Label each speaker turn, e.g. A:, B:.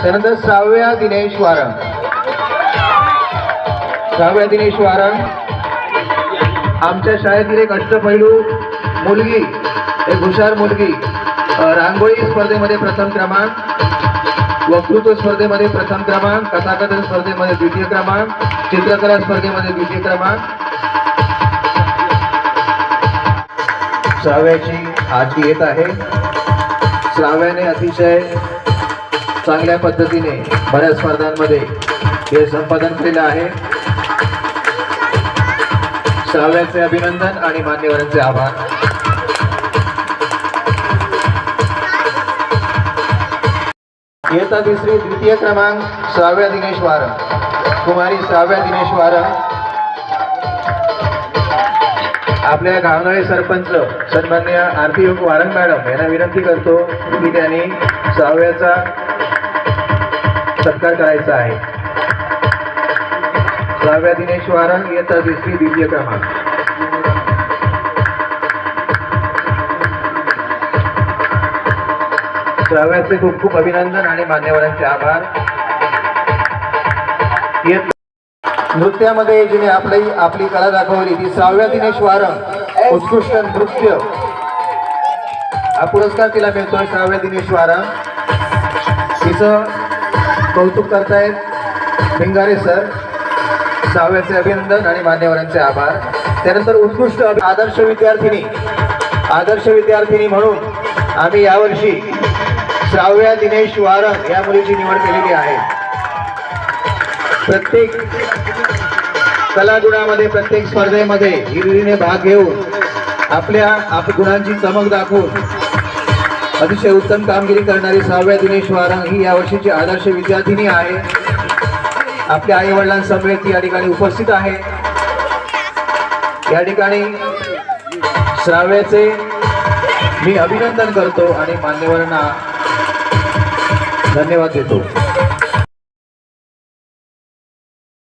A: त्यानंतर श्राव्या दिनेश वारंग. श्राव्या दिनेश वारंग आमच्या शाळेतील एक अष्टपैलू मुलगी, एक हुशार मुलगी. रांगोळी स्पर्धेमध्ये प्रथम क्रमांक, वक्तृत्व स्पर्धेमध्ये प्रथम क्रमांक, कथाकथन स्पर्धेमध्ये द्वितीय क्रमांक, चित्रकला स्पर्धेमध्ये द्वितीय क्रमांक. श्राव्याची आज येत आहे. श्राव्याने अतिशय चांगल्या पद्धतीने बऱ्याच स्पर्धांमध्ये हे संपादन केलेलं आहे. श्राव्याचे अभिनंदन आणि मान्यवरांचे आभार. इयत्ता तिसरी द्वितीय क्रमांक श्राव्या दिनेश वारंग, कुमारी श्राव्या दिनेश वारंग. आपल्या गावनळे सरपंच सन्माननीय आरती वारंग मॅडम यांना विनंती करतो की त्यांनी श्राव्याचा सत्कार करायचा आहे. श्राव्या दिनेश वारंग इयत्ता तिसरी द्वितीय क्रमांक. श्राव्याचे खूप खूप अभिनंदन आणि मान्यवरांचे आभार. नृत्यामध्ये जिने आपली कला दाखवली ती श्राव्या दिनेश वारंग. उत्कृष्ट नृत्य हा पुरस्कार तिला मिळतोय. श्राव्या दिनेश वारंग तिचं कौतुक करतायत भिंगारे सर. श्राव्याचे अभिनंदन आणि मान्यवरांचे आभार. त्यानंतर उत्कृष्ट आदर्श विद्यार्थिनी म्हणून आम्ही यावर्षी श्राव्या दिनेश वारंग या मुलीची निवड केलेली आहे. प्रत्येक कलागुणामध्ये, प्रत्येक स्पर्धेमध्ये हिरिरीने भाग घेऊन आपल्या गुणांची चमक दाखवून अतिशय उत्तम कामगिरी करणारी श्राव्या दिनेश वारंग ही यावर्षीची आदर्श विद्यार्थिनी आहे. आपल्या आई वडिलांसमवेत या ठिकाणी उपस्थित आहे. या ठिकाणी श्राव्याचे मी अभिनंदन करतो आणि मान्यवरांना धन्यवाद देतो.